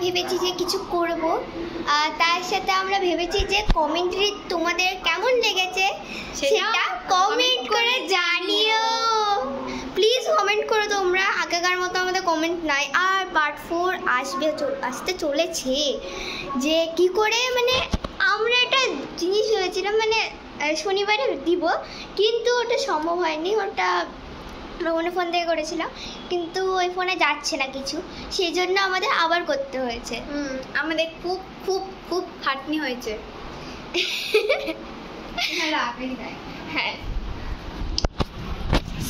ভেবেছি যে কিছু করব, তার সাথে আমরা ভেবেছি যে কমেন্টে তোমাদের কেমন লেগেছে সেটা কমেন্ট করে জানিও। প্লিজ কমেন্ট করো তোমরা, আগেকার মতো আমাদের কমেন্ট নাই। আর পার্ট 4 আসতে চলেছে, যে কি করে মানে আমরা একটা জিনিস ভেবেছিলাম মানে শনিবারে দিব, কিন্তু ওটা সম্ভব হয়নি। ওটা আমরা ফোন থেকে করেছিলাম, কিন্তু ওই ফোনে যাচ্ছে না কিছু, সেই জন্য আমাদের আবার করতে হয়েছে। আমাদের খুব খুব খুব খাটনি হয়েছে। হ্যাঁ,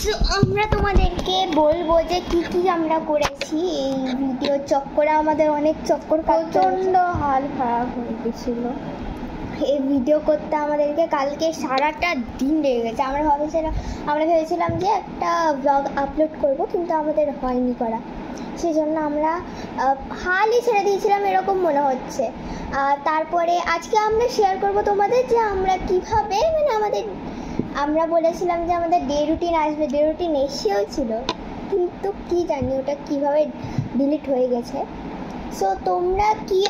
সো আমরা তোমাদেরকে বলবো যে কি কি আমরা করেছি এই ভিডিও চক্করে। আমাদের অনেক চক্কর, প্রচণ্ড হাল খারাপ হয়ে গেছিলো এই ভিডিও করতে। আমাদেরকে কালকে সারাটা দিন লেগে গেছে। আমরা ভেবেছিলাম যে একটা ব্লগ আপলোড করব, কিন্তু আমাদের হয়নি করা, সেই জন্য আমরা হালই ছেড়ে দিয়েছিলাম এরকম মনে হচ্ছে। তারপরে আজকে আমরা শেয়ার করব তোমাদের যে আমরা কিভাবে মানে আমরা বলেছিলাম যে আমাদের ডে রুটিন আসবে, ডে রুটিন এসেও ছিল, কিন্তু কি জানি ওটা কিভাবে ডিলিট হয়ে গেছে। সো তোমরা কি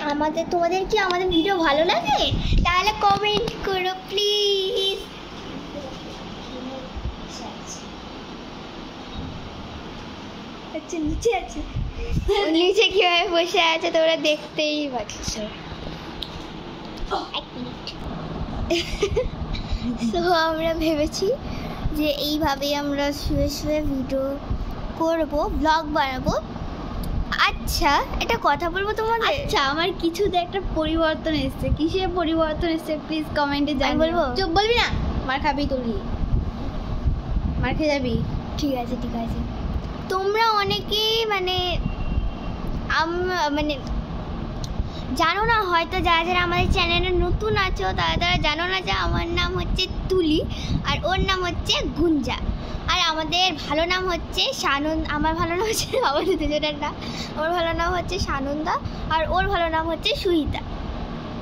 তোমাদের কি আমাদের ভিডিও ভালো লাগে? তাহলে কমেন্ট করো প্লিজ। আচ্ছা নিচে আছে, নিচে কিভাবে বসে আছে তোমরা দেখতেই পাচ্ছ। তো আমরা ভেবেছি যে এইভাবেই আমরা শুয়ে শুয়ে ভিডিও করব, ব্লগ বানাবো। আচ্ছা একটা কথা বলবো তোমাদের। আচ্ছা, আমার কিছুতে একটা পরিবর্তন এসেছে। কিসের পরিবর্তন এসেছে প্লিজ কমেন্টে জানিও। বলবো? চুপ বলবি না, মার খাবি তুলি, মার খেয়ে যাবি। ঠিক আছে ঠিক আছে। তোমরা অনেকেই মানে জানো না, হয়তো যারা যারা আমাদের চ্যানেলে নতুন আছো তারা জানো না যে আমার নাম হচ্ছে তুলি আর ওর নাম হচ্ছে গুঞ্জা। আর আমাদের ভালো নাম হচ্ছে আমার ভালো নাম হচ্ছে আমাদের দুজনের নাম। ওর ভালো নাম হচ্ছে সানন্দা আর ওর ভালো নাম হচ্ছে সুহিতা।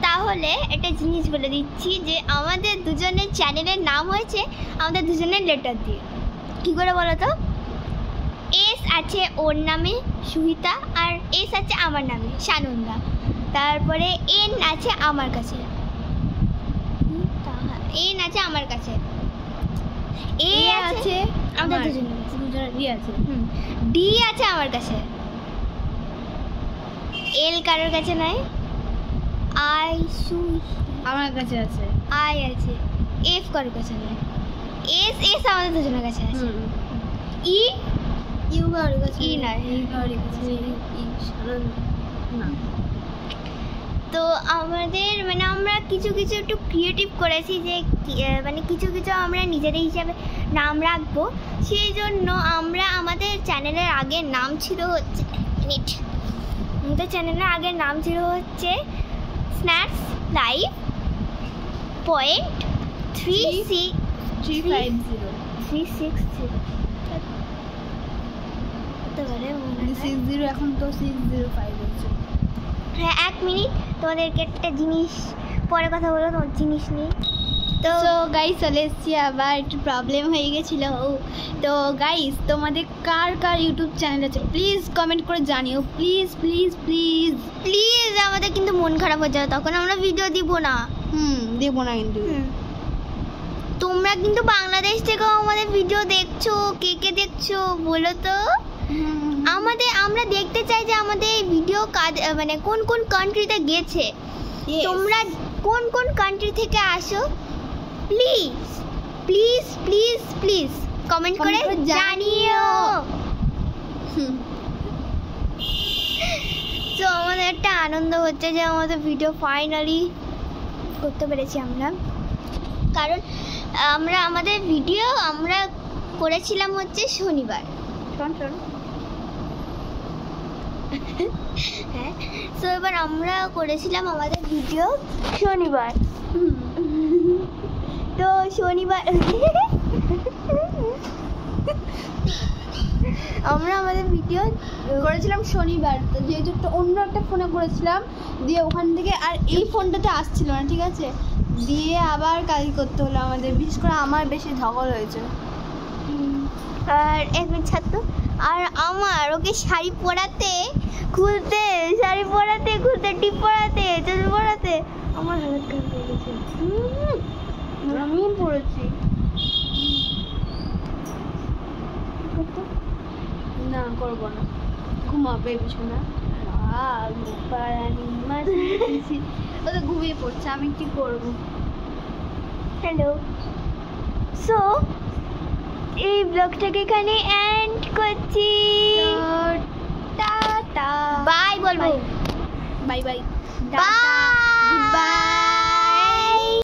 তাহলে একটা জিনিস বলে দিচ্ছি যে আমাদের দুজনের চ্যানেলের নাম হয়েছে আমাদের দুজনের লেটার দিয়ে। কী করে বলো তো? এস আছে ওর নামে সুহিতা, আর এস আছে আমার নামে সানন্দা, তারপরে এন আছে আমার কাছে, এন আছে আমার কাছে, এ আছে আমাদের দুজনের আছে, ডি আছে আমার কাছে, এল কারোর কাছে নাই, আই আমার কাছে আছে, আই আছে, এফ কারোর কাছে নাই, এস আমাদের দুজনের কাছে আছে, ই ইউ কারোর কাছে, ই না ইউ কারোর কাছে না। তো আমাদের মানে আমরা কিছু কিছু একটু ক্রিয়েটিভ করেছি যে মানে কিছু কিছু আমরা নিজেদের হিসাবে নাম রাখবো। সেই জন্য আমরা আমাদের চ্যানেলের আগের নাম ছিল হচ্ছে আমাদের চ্যানেলের আগের নাম ছিল হচ্ছে স্ন্যাক্স লাইভ পয়েন্ট 360 এখন তো 605 হচ্ছে। হ্যাঁ, 1 মিনিট, তোমাদেরকে একটা জিনিস পরে কথা বলো, তোমার জিনিস নেই তো। গাইস চলে এসেছি, আবার একটু প্রবলেম হয়ে গেছিলো। তো গাইস তোমাদের কার কার ইউটিউব চ্যানেল আছে প্লিজ কমেন্ট করে জানিও, প্লিজ প্লিজ প্লিজ প্লিজ। আমাদের কিন্তু মন খারাপ হয়ে যাবে, তখন আমরা ভিডিও দিব না। দেবো না কিন্তু। তোমরা কিন্তু বাংলাদেশ থেকেও আমাদের ভিডিও দেখছো, কে কে দেখছো বলো তো? আমরা দেখতে চাই যে আমাদের ভিডিও মানে কোন কোন কান্ট্রিতে গেছে। তোমরা কোন কোন কান্ট্রি থেকে আসো please please please please comment করে জানিও। তো আমাদের একটা আনন্দ হচ্ছে যে আমাদের ভিডিও ফাইনালি করতে পেরেছি আমরা, কারণ আমাদের ভিডিও আমরা করেছিলাম হচ্ছে শনিবার। হ্যাঁ, তো এবার আমরা করেছিলাম আমাদের ভিডিও শনিবার। তো শনিবার আমরা আমাদের ভিডিও করেছিলাম শনিবার, তো যেহেতু অন্য একটা ফোনে করেছিলাম, দিয়ে ওখান থেকে আর এই ফোনটাতে আসছিল না, ঠিক আছে, দিয়ে আবার কাজ করতে হলো আমাদের। বিশেষ করে আমার বেশি ধকল হয়েছে। আর এক মিনিট ছাত্র, আর আমার ওকে শাড়ি পরাতে খুলতে টিপ পরাতে চুল পরাতে আমার হালত খারাপ হয়ে গেছে। আমিও পড়েছি। না করবো না, ঘুমাবে বিছানা। ও তো ঘুমিয়ে পড়ছে, আমি কি করবো? হ্যালো, সো এই ব্লগটাকে এখানে এন্ড করছি। টাটা, বাই বলবো। Bye bye, bye. Good bye.